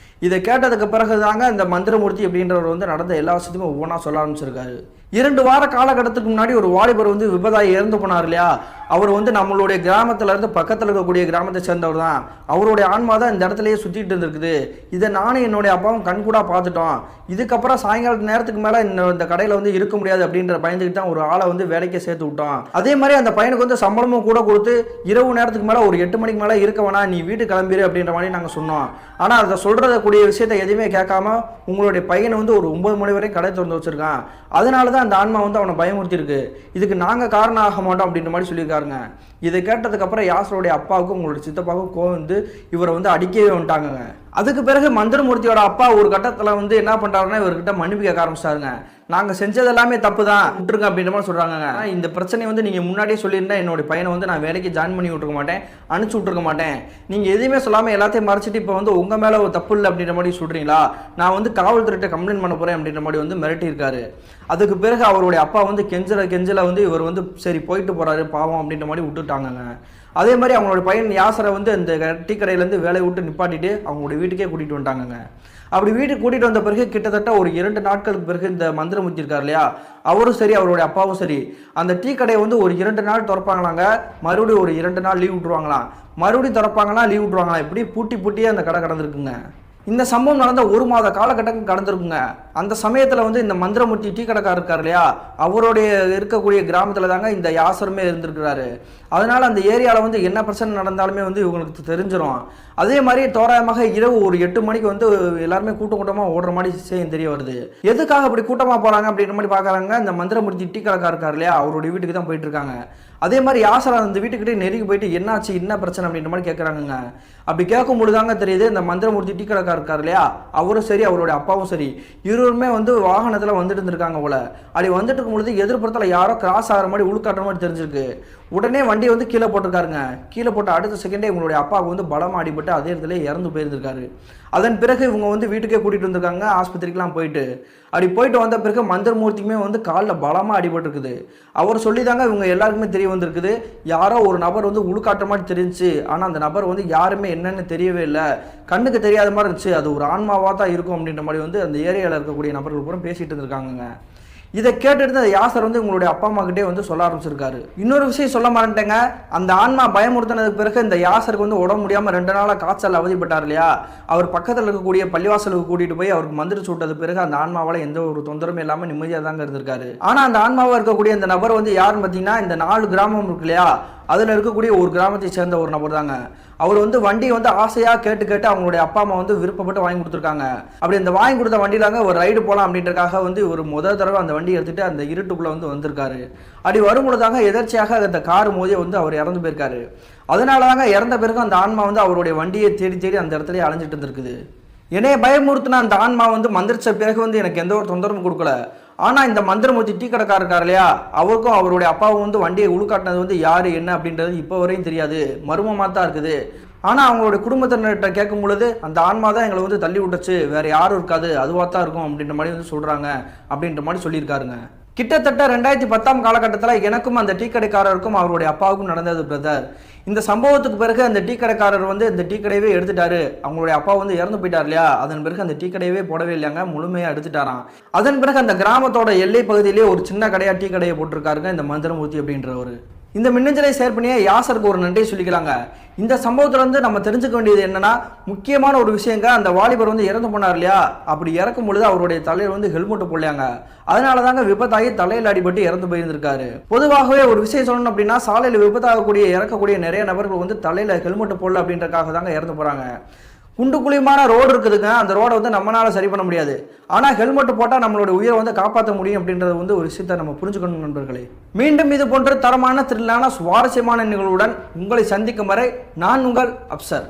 இதை கேட்டதுக்கு பிறகுதாங்க இந்த மந்திரமூர்த்தி அப்படின்றவர் வந்து நடந்த எல்லா விஷயத்தையும் ஒவ்வொன்றா சொல்ல ஆரம்பிச்சிருக்காரு. 2 வார காலகட்டத்துக்கு முன்னாடி ஒரு வாலிபர் வந்து விபத்தாகி இறந்து போனார் இல்லையா, அவர் வந்து நம்மளுடைய கிராமத்துல இருந்து பக்கத்தில் இருக்கக்கூடிய கிராமத்தை சேர்ந்தவர் தான். அவருடைய ஆன்மா தான் இந்த இடத்துலயே சுத்திட்டு இருந்திருக்குது. இதை நானும் என்னுடைய அப்பாவும் கண்கூடா பார்த்துட்டோம். இதுக்கப்புறம் சாயங்கால நேரத்துக்கு மேல இந்த கடையில வந்து இருக்க முடியாது அப்படின்ற பயந்துக்கிட்டு தான் ஒரு ஆளை வந்து வேலைக்கு சேர்த்து விட்டோம். அதே மாதிரி அந்த பையனுக்கு வந்து சம்பளமும் கூட கொடுத்து இரவு நேரத்துக்கு மேல ஒரு 8 மணிக்கு மேல இருக்க வேணா, நீ வீட்டுக்கு கிளம்பிடு அப்படின்ற மாதிரி நாங்க சொன்னோம். ஆனா அதை சொல்றக்கூடிய விஷயத்தை எதுவுமே கேட்காம உங்களுடைய பையனை வந்து ஒரு 9 மணி வரைக்கும் கடை திறந்து வச்சிருக்கான். அதனாலதான் அந்த ஆன்மா வந்து அவனை பயமுறுத்தி இருக்கு, இதுக்கு நாங்க காரணம் ஆக மாட்டோம் அப்படின்ற மாதிரி சொல்லியிருக்காருங்க. இதை கேட்டதுக்கு அப்புறம் யாசருடைய அப்பாவுக்கும் உங்களுடைய சித்தப்பாவுக்கும் கோவம் வந்து இவரை வந்து அடிக்கவே வந்துட்டாங்க. அதுக்கு பிறகு மந்திரமூர்த்தியோட அப்பா ஒரு கட்டத்தில் வந்து என்ன பண்றாருன்னா, இவர்கிட்ட மன்னிப்பு கேட்க ஆரம்பிச்சாருங்க. நாங்க செஞ்சது எல்லாமே தப்பு தான், விட்டுருங்க அப்படின்ற மாதிரி சொல்றாங்க. இந்த பிரச்சனை வந்து நீங்க முன்னாடியே சொல்லியிருந்தா என்னோட பையனை வந்து நான் வேலைக்கு ஜாயின் பண்ணி விட்டுருக்க மாட்டேன், அனுப்பிச்சு விட்டுருக்க மாட்டேன். நீங்க எதுவுமே சொல்லாம எல்லாத்தையும் மறைச்சிட்டு இப்போ வந்து உங்க மேல ஒரு தப்பு இல்லை அப்படின்ற மாதிரி சொல்றீங்களா, நான் வந்து காவல்துறையிட்ட கம்ப்ளைண்ட் பண்ண போறேன் அப்படின்ற மாதிரி வந்து மிரட்டி இருக்காரு. அதுக்கு பிறகு அவருடைய அப்பா வந்து கெஞ்சல வந்து இவர் வந்து சரி போயிட்டு போறாரு பாவம் அப்படின்ற மாதிரி விட்டுட்டாங்க. அதே மாதிரி அவங்களோட பையன் யாசரை வந்து இந்த டீ கடையிலேருந்து வேலையை விட்டு நிப்பாட்டிட்டு அவங்களுடைய வீட்டுக்கே கூட்டிகிட்டு வந்துட்டாங்க. அப்படி வீட்டுக்கு கூட்டிகிட்டு வந்த பிறகு கிட்டத்தட்ட ஒரு 2 நாட்களுக்கு பிறகு இந்த மந்திரமூர்த்தி இருக்கார் இல்லையா, அவரும் சரி அவருடைய அப்பாவும் சரி அந்த டீ கடையை வந்து ஒரு 2 நாள் திறப்பாங்களாங்க, மறுபடியும் ஒரு 2 நாள் லீவ் விட்டுருவாங்களாம், மறுபடியும் திறப்பாங்களாம், லீவ் விட்டுருவாங்களாம். இப்படி பூட்டியே அந்த கடை கடந்திருக்குங்க. இந்த சம்பவம் நடந்த 1 மாத காலகட்டம் கடந்திருக்குங்க. அந்த சமயத்தில் வந்து இந்த மந்திரமூர்த்தி டீ கடைக்காரர் இருக்கார் இல்லையா, அவருடைய இருக்கக்கூடிய கிராமத்தில் தாங்க இந்த யாசருமே இருந்திருக்கிறாரு. அதனால அந்த ஏரியாவில் வந்து என்ன பிரச்சனை நடந்தாலுமே வந்து இவங்களுக்கு தெரிஞ்சிடும். அதே மாதிரி தோராயமாக இரவு ஒரு 8 மணிக்கு வந்து எல்லாருமே கூட்டமாக ஓடுற மாதிரி விஷயம் தெரிய வருது. எதுக்காக அப்படி கூட்டமாக போகிறாங்க அப்படின்ற மாதிரி பார்க்குறாங்க. இந்த மந்திரமூர்த்தி டீ கடைக்காரர் இருக்கார் இல்லையா, அவருடைய வீட்டுக்கு தான் போயிட்டு இருக்காங்க. அதே மாதிரி யாசர் அந்த வீட்டுக்கிட்டே நெருங்கி போயிட்டு என்னாச்சு என்ன பிரச்சனை அப்படின்ற மாதிரி கேட்குறாங்க. அப்படி கேட்கும் பொழுதாங்க தெரியுது, இந்த மந்திரமூர்த்தி டீ கடைக்காரர் இருக்கார் இல்லையா, அவரும் சரி அவருடைய அப்பாவும் சரி இருவருமே வந்து வாகனத்தில் வந்துட்டு இருந்திருக்காங்க போல. அப்படி வந்துட்டு இருக்கும் பொழுது எதிர்ப்புறத்தில் யாரோ கிராஸ் ஆகிற மாதிரி உள்காட்டுற மாதிரி தெரிஞ்சிருக்கு. உடனே வண்டியை வந்து கீழே போட்டிருக்காருங்க. கீழே போட்ட அடுத்த செகண்டே இவங்களுடைய அப்பாவுக்கு வந்து பலமாக அடிபட்டு அதே இடத்துல இறந்து போயிருந்திருக்காரு. அதன் பிறகு இவங்க வந்து வீட்டுக்கே கூட்டிகிட்டு வந்திருக்காங்க, ஆஸ்பத்திரிக்கெலாம் போயிட்டு. அப்படி போயிட்டு வந்த பிறகு மந்திரமூர்த்திக்குமே வந்து காலில் பலமாக அடிபட்டுருக்குது. அவர் சொல்லி தாங்க இவங்க எல்லாருக்குமே தெரிய வந்திருக்குது, யாரோ ஒரு நபர் வந்து உள்காட்டுற மாதிரி தெரிஞ்சிச்சு. ஆனால் அந்த நபர் வந்து யாருமே என்னன்னு தெரியவே இல்லை, கண்ணுக்கு தெரியாத மாதிரி இருந்துச்சு, அது ஒரு ஆன்மாவாக தான் இருக்கும் அப்படின்ற மாதிரி வந்து அந்த ஏரியாவில் இருக்கக்கூடிய நபர்கள் கூட பேசிகிட்டு இருந்திருக்காங்க. இதை கேட்டுட்டு அந்த யாசர் வந்து உங்களுடைய அப்பா அம்மா கிட்டே வந்து சொல்ல ஆரம்பிச்சிருக்காரு. இன்னொரு விஷயம் சொல்ல மாட்டேங்க, அந்த ஆன்மா பயமுறுத்தினதுக்கு பிறகு இந்த யாசருக்கு வந்து உடம்பு முடியாமல் 2 நாளாக காய்ச்சல் அவதிப்பட்டார் இல்லையா, அவர் பக்கத்தில் இருக்கக்கூடிய பள்ளிவாசலுக்கு கூட்டிகிட்டு போய் அவருக்கு மந்திரம் சூட்டது பிறகு அந்த ஆன்மாவால் எந்த ஒரு தொந்தரவும் இல்லாமல் நிம்மதியாக தாங்க இருந்திருக்காரு. ஆனால் அந்த ஆன்மாவாக இருக்கக்கூடிய இந்த நபர் வந்து யாருன்னு பார்த்தீங்கன்னா, இந்த 4 கிராமம் இருக்கு இல்லையா, அதில் இருக்கக்கூடிய ஒரு கிராமத்தை சேர்ந்த ஒரு நபர் தாங்க. அவர் வந்து வண்டியை வந்து ஆசையாக கேட்டு அவங்களுடைய அப்பா அம்மா வந்து விருப்பப்பட்டு வாங்கி கொடுத்துருக்காங்க. அப்படி இந்த வாங்கி கொடுத்த வண்டியிலாங்க ஒரு ரைடு போகலாம் அப்படின்றக்காக வந்து ஒரு முதல் தடவை அந்த வண்டி எடுத்துகிட்டு அந்த இருட்டுக்குள்ளே வந்து வந்திருக்காரு. அப்படி வரும்பொழுதாங்க எதர்ச்சியாக அந்த கார் மோதியை வந்து அவர் இறந்து போயிருக்காரு. அதனால தாங்க இறந்த பிறகு அந்த ஆன்மா வந்து அவருடைய வண்டியை தேடி அந்த இடத்துல அலைஞ்சிட்டு இருந்திருக்குது. என்னைய பயமுறுத்தின அந்த ஆன்மா வந்து மந்திரிச்ச பிறகு வந்து எனக்கு எந்த ஒரு தொந்தரவும் கொடுக்கல. ஆனால் இந்த மந்திரமூர்த்தி டீ கடைக்காரர் இருக்கார் இல்லையா, அவருக்கும் அவருடைய அப்பாவும் வந்து வண்டியை உள்காட்டினது வந்து யார் என்ன அப்படின்றது இப்போ வரையும் தெரியாது, மர்மமாக தான் இருக்குது. ஆனால் அவங்களுடைய குடும்பத்தினர்கிட்ட கேட்கும் பொழுது அந்த ஆன்மா தான் எங்களை வந்து தள்ளி விட்டுச்சு, வேறு யாரும் இருக்காது, அதுவாக தான் இருக்கும் அப்படின்ற மாதிரி வந்து சொல்கிறாங்க அப்படின்ற மாதிரி சொல்லியிருக்காருங்க. கிட்டத்தட்ட 2010 காலகட்டத்தில் எனக்கும் அந்த டீ கடைக்காரருக்கும் அவருடைய அப்பாவுக்கும் நடந்தது பிரதர். இந்த சம்பவத்துக்கு பிறகு அந்த டீ கடைக்காரர் வந்து இந்த டீ கடையவே எடுத்துட்டாரு. அவங்களுடைய அப்பா வந்து இறந்து போயிட்டார் இல்லையா, அதன் பிறகு அந்த டீ கடையவே போடவே இல்லையாங்க, முழுமையாக எடுத்துட்டாராம். அதன் பிறகு அந்த கிராமத்தோட எல்லை பகுதியிலே ஒரு சின்ன கடையாக டீ கடையை போட்டிருக்காருங்க இந்த மந்திரமூர்த்தி அப்படின்றவர். இந்த மின்னஞ்சலை ஷேர் பண்ணியே யாசருக்கு ஒரு நன்றியை சொல்லிக்கலாங்க. இந்த சம்பவத்தில் வந்து நம்ம தெரிஞ்சுக்க வேண்டியது என்னன்னா, முக்கியமான ஒரு விஷயங்க, அந்த வாலிபர் வந்து இறந்து போனார் இல்லையா, அப்படி இறக்கும் பொழுது அவருடைய தலையில் வந்து ஹெல்மெட் போடலையாங்க. அதனால தாங்க விபத்தாகி தலையில் அடிபட்டு இறந்து போயிருந்திருக்காரு. பொதுவாகவே ஒரு விஷயம் சொல்லணும் அப்படின்னா, சாலையில் விபத்தாகக்கூடிய இறக்கக்கூடிய நிறைய நபர்கள் வந்து தலையில் ஹெல்மெட் போடல அப்படின்றக்காக தாங்க இறந்து போகிறாங்க. குண்டு குழியமான ரோடு இருக்குதுங்க, அந்த ரோடை வந்து நம்மளால சரி பண்ண முடியாது. ஆனால் ஹெல்மெட் போட்டால் நம்மளோட உயிரை வந்து காப்பாற்ற முடியும் அப்படின்றது வந்து ஒரு விஷயத்தை நம்ம புரிஞ்சுக்கணும் நண்பர்களே. மீண்டும் இது போன்ற தரமான த்ரில்லான சுவாரஸ்யமான நிகழ்வுடன் உங்களை சந்திக்கும் வரை நான் உங்கள் அப்சர்.